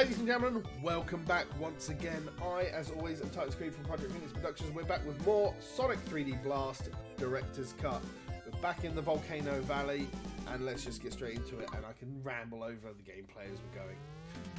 Ladies and gentlemen, welcome back once again. I, as always, am Titan Scream from Project Phoenix Productions. We're back with more Sonic 3D Blast Director's Cut. We're back in the Volcano Valley, and let's just get straight into it, and I can ramble over the gameplay as we're going.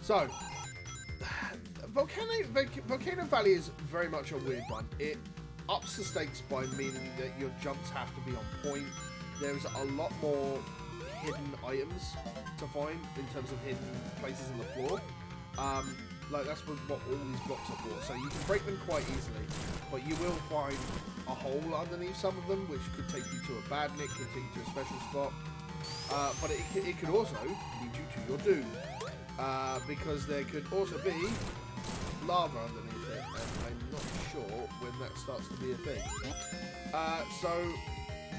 So, Volcano Valley is very much a weird one. It ups the stakes by meaning that your jumps have to be on point. There's a lot more hidden items to find in terms of hidden places in the floor. Like that's what all these blocks are for. So you can break them quite easily, but you will find a hole underneath some of them, which could take you to a bad nick, could take you to a special spot. But it could also lead you to your doom, because there could also be lava underneath it, and I'm not sure when that starts to be a thing. So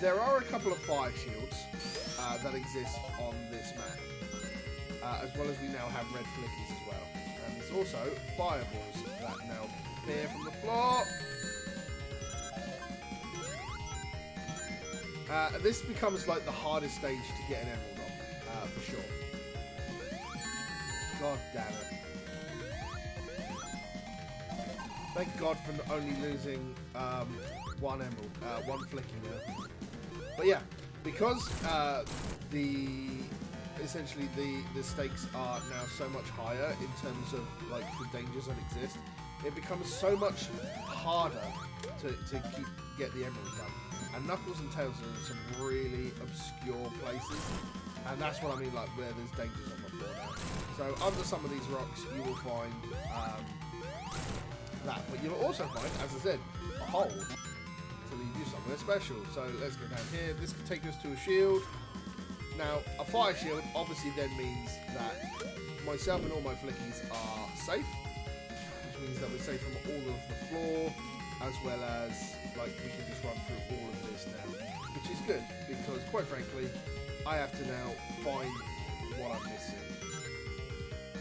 there are a couple of fire shields that exist on this map, as well as we now have red flickies as well. And there's also fireballs that now appear from the floor. This becomes like the hardest stage to get an emerald on, for sure. God damn it. Thank God for only losing one emerald, one flicking there. But yeah, because essentially the stakes are now so much higher in terms of like the dangers that exist, it becomes so much harder to get the emerald done. And Knuckles and Tails are in some really obscure places, and that's what I mean, like where there's dangers on the floor now. So under some of these rocks you will find that, but you'll also find, as I said, a hole to lead you somewhere special. So let's go down here. This could take us to a shield. Now, a fire shield obviously then means that myself and all my flickies are safe, which means that we're safe from all of the floor, as well as like we can just run through all of this now, which is good because, quite frankly, I have to now find what I'm missing.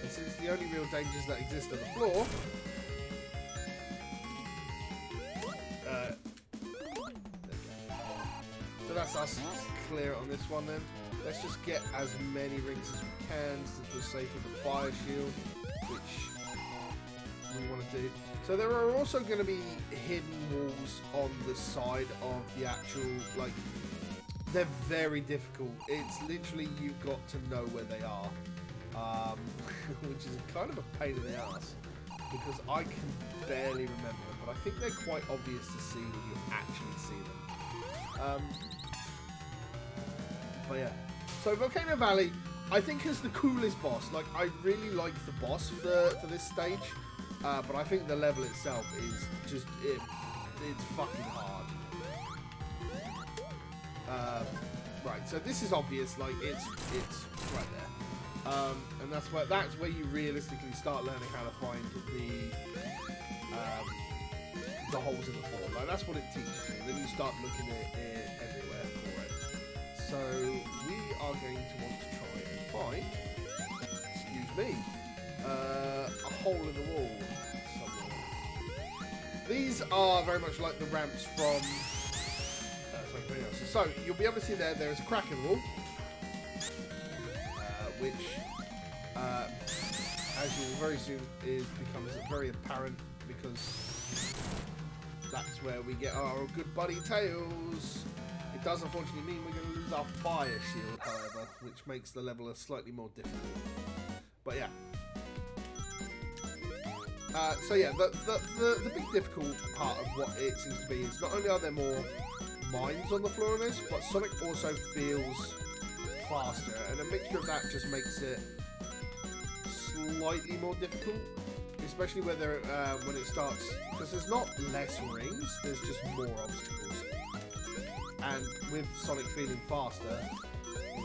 And since the only real dangers that exist on the floor, so that's us clear on this one then. Let's just get as many rings as we can since we're safe with the fire shield, which we want to do. So there are also going to be hidden walls on the side of the actual, like, they're very difficult. It's literally you've got to know where they are, which is kind of a pain in the ass because I can barely remember them, but I think they're quite obvious to see when you actually see them. But yeah, so Volcano Valley, I think, is the coolest boss. Like, I really like the boss for this stage, but I think the level itself is just, it's fucking hard. Right, so this is obvious, like, it's right there. And that's where you realistically start learning how to find the holes in the floor. Like, that's what it teaches you. Then you start looking at it everywhere for it. So we are going to want to try and find, excuse me, a hole in the wall somewhere. These are very much like the ramps from something else. So you'll be able to see there is a crack in the wall, which, as you will very soon, becomes very apparent because that's where we get our good buddy Tails. It does unfortunately mean we're going to lose our fire shield, however, which makes the level slightly more difficult. But yeah. So yeah, the big difficult part of what it seems to be is not only are there more mines on the floor of this, but Sonic also feels faster, and a mixture of that just makes it slightly more difficult, especially when it starts, because there's not less rings, there's just more obstacles. And with Sonic feeling faster,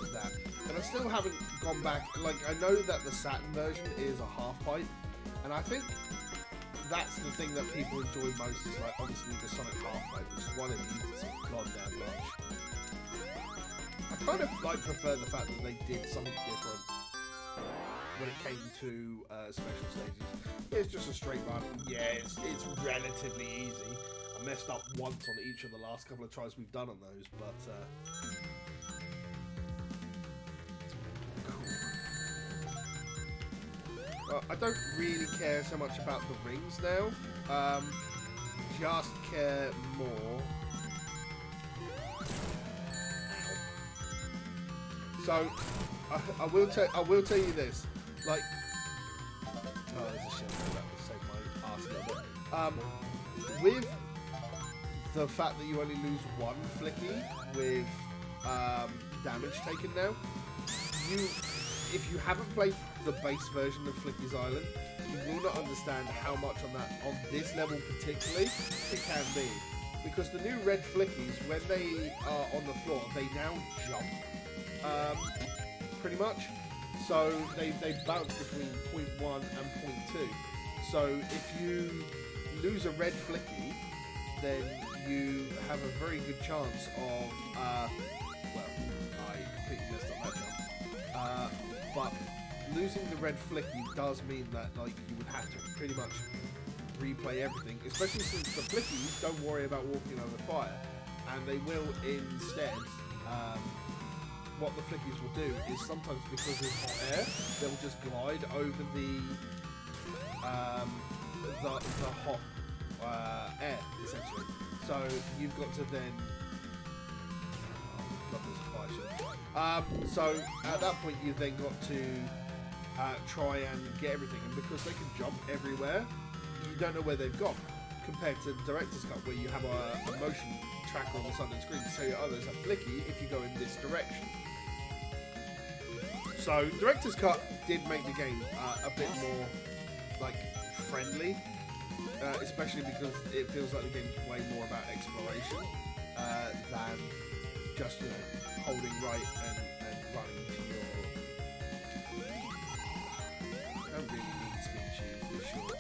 is that. And I still haven't gone back, like, I know that the Saturn version is a half pipe, and I think that's the thing that people enjoy most, is like, obviously the Sonic half pipe, which is why they use it so goddamn much. I kind of, like, prefer the fact that they did something different when it came to special stages. It's just a straight run. Yeah, it's relatively easy. I messed up once on each of the last couple of tries we've done on those, but cool. Well, I don't really care so much about the rings now. Just care more. So, I will tell you this. Like, oh, there's a shield that will save my arse a little bit. With the fact that you only lose one flicky with damage taken now, if you haven't played the base version of Flicky's Island, you will not understand how much on this level particularly it can be. Because the new red flickies, when they are on the floor, they now jump. Pretty much. So they bounce between 0.1 and 0.2. So if you lose a red flicky, then you have a very good chance of well, I completely messed up that jump. But losing the red flicky does mean that like you would have to pretty much replay everything, especially since the flickies don't worry about walking over fire, and they will instead. What the flickies will do is sometimes, because there's hot air, they'll just glide over the hot air, essentially. So you've got to then. So at that point, you've then got to try and get everything, and because they can jump everywhere, you don't know where they've gone. Compared to Director's Cut, where you have a motion tracker on the side of the screen to tell you, oh, there's a flicky if you go in this direction. So Director's Cut did make the game a bit more like friendly, especially because it feels like the game's way more about exploration than just holding right and running to your. I don't really need speed shoes, for sure.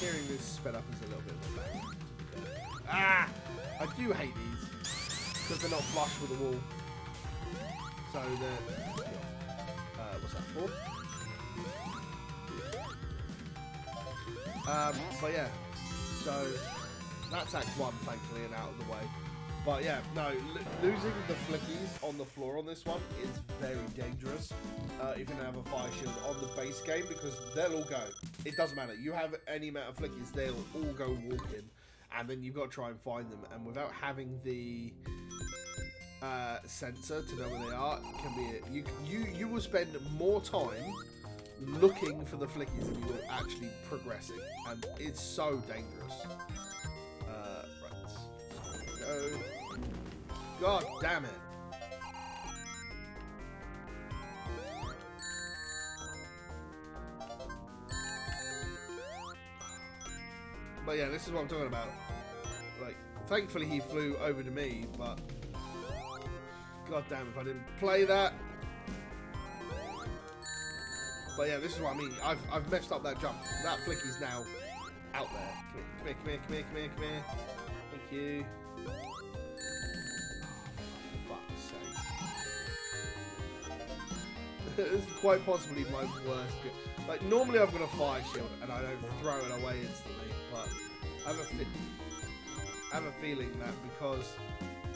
Hearing this sped up is a little bit of a bang. Ah! I do hate these. Because they're not flush with the wall. So they're... what's that for? But yeah. So that's Act 1, thankfully, and out of the way. But yeah, no, losing the flickies on the floor on this one is very dangerous. If you don't have a fire shield on the base game, because they'll all go. It doesn't matter. You have any amount of flickies, they'll all go walking. And then you've got to try and find them. And without having the sensor to know where they are, it can be you will spend more time looking for the flickies than you will actually progressing, and it's so dangerous. Right, so go. God damn it! But yeah, this is what I'm talking about. Like, thankfully he flew over to me, but god damn if I didn't play that. But yeah, this is what I mean. I've messed up that jump. That flicky's now out there. Come here, come here, come here, come here, come here. Thank you. Oh, for fuck's sake. This is quite possibly my worst. Like, normally I've got a fire shield and I don't throw it away instantly, but I have a feeling that because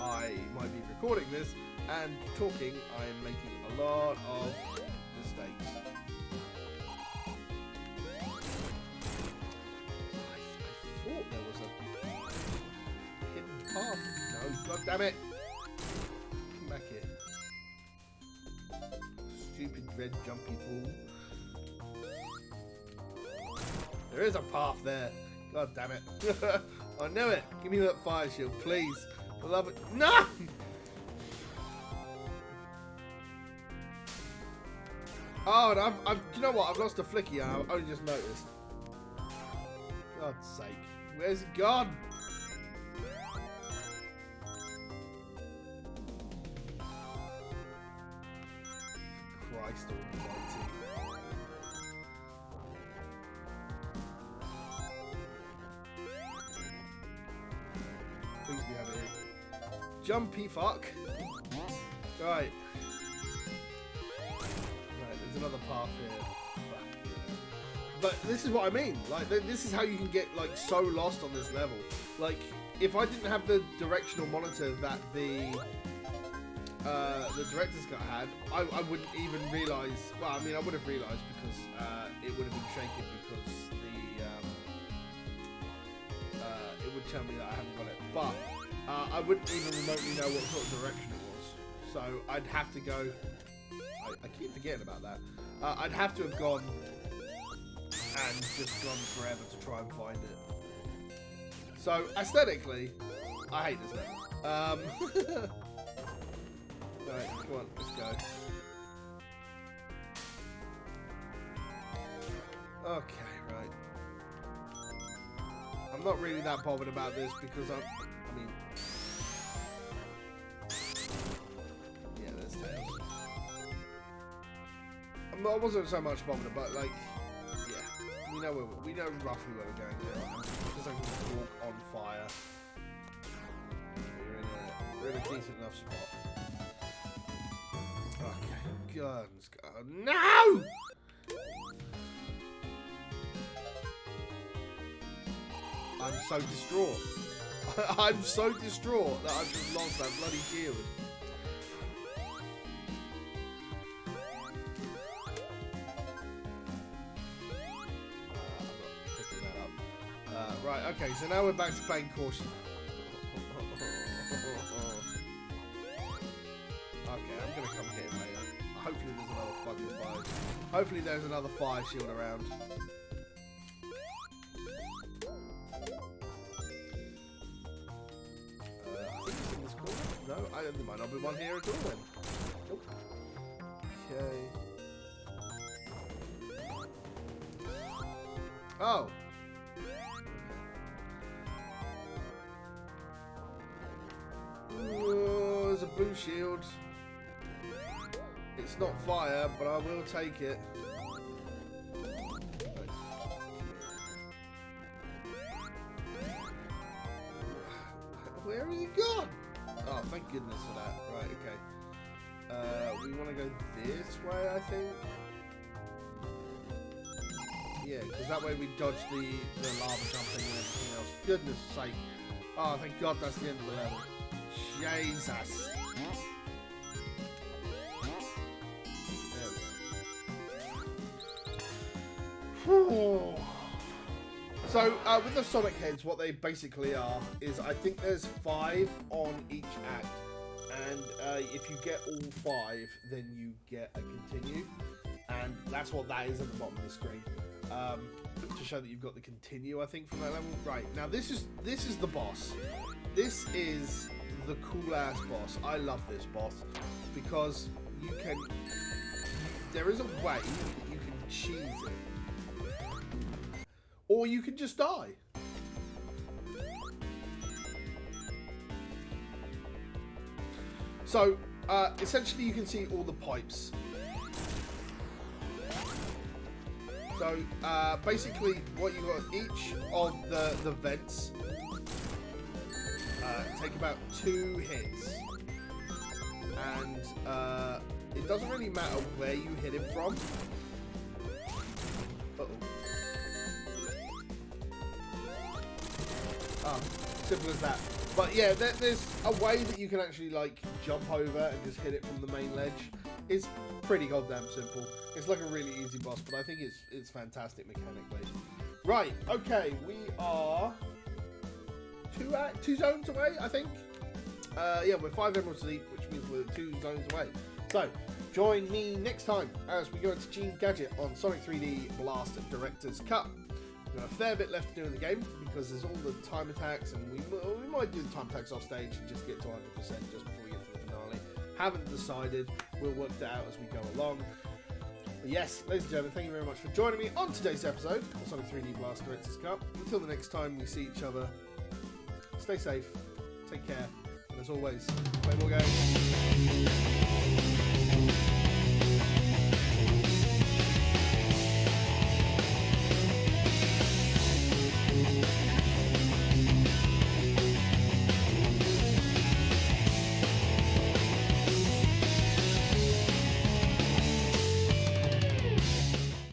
I might be recording this and talking, I am making a lot of mistakes. I thought there was a hidden path. No, god damn it! Come back here. Stupid red jumpy fool. There is a path there. God damn it. I knew it. Give me that fire shield, please. I love it. No! Oh, and I've you know what? I've lost a flicky and I've only just noticed. God's sake. Where's it gone? Christ almighty. Please be over here. Jumpy fuck. Right. There's another path here. Fuck, yeah. But this is what I mean. Like, this is how you can get like so lost on this level. Like, if I didn't have the directional monitor that the the director's cut had, I wouldn't even realise. Well, I mean, I would have realised because it would have been shaken because it would tell me that I haven't got it. But I wouldn't even remotely know what sort of direction it was. So I'd have to go. I keep forgetting about that. I'd have to have gone and just gone forever to try and find it. So aesthetically, I hate this level. Right, come on, let's go. Okay, right. I'm not really that bothered about this because I mean, yeah, there's tails. I wasn't so much bothered, but like, yeah, we know roughly where we're going now. Because I can walk on fire. We're in a decent enough spot. Okay, guns. No! I'm so distraught. I'm so distraught that I've just lost that bloody shield. I'm not picking that up. Right, okay, so now we're back to playing caution. Okay, I'm gonna come get him later. Hopefully there's another fucking fire. Hopefully there's another fire shield around. I think it's in this corner. No, there might not be one here at all then. Nope. Okay. Oh. Okay. Oh, there's a blue shield. It's not fire, but I will take it. Where has he gone? Oh, thank goodness for that. Right, okay. We want to go this way, I think. Yeah, because that way we dodge the lava jumping and everything else. Goodness sake. Oh, thank God that's the end of the level. Jesus. So, with the Sonic heads, what they basically are is I think there's 5 on each act, and if you get all 5, then you get a continue, and that's what that is at the bottom of the screen, to show that you've got the continue, I think, from that level. Right, now this is the boss. This is the cool-ass boss. I love this boss, because there is a way that you can cheese it. Or you can just die. So, essentially you can see all the pipes. So, basically what you got, each of the vents take about 2 hits. And it doesn't really matter where you hit him from. Uh-oh. Simple as that. But yeah, there's a way that you can actually like jump over and just hit it from the main ledge. It's pretty goddamn simple. It's like a really easy boss, but I think it's fantastic mechanically. Right, okay, we are 2 zones away, I think. Yeah, we're 5 emeralds deep, which means we're 2 zones away. So, join me next time as we go into Gene Gadget on Sonic 3D Blast Director's Cut. We've got a fair bit left to do in the game because there's all the time attacks, and we might do the time attacks off stage and just get to 100% just before we get to the finale. Haven't decided. We'll work that out as we go along. But yes, ladies and gentlemen, thank you very much for joining me on today's episode of Sonic 3D Blast Director's Cut. Until the next time we see each other, stay safe, take care, and as always, play more games.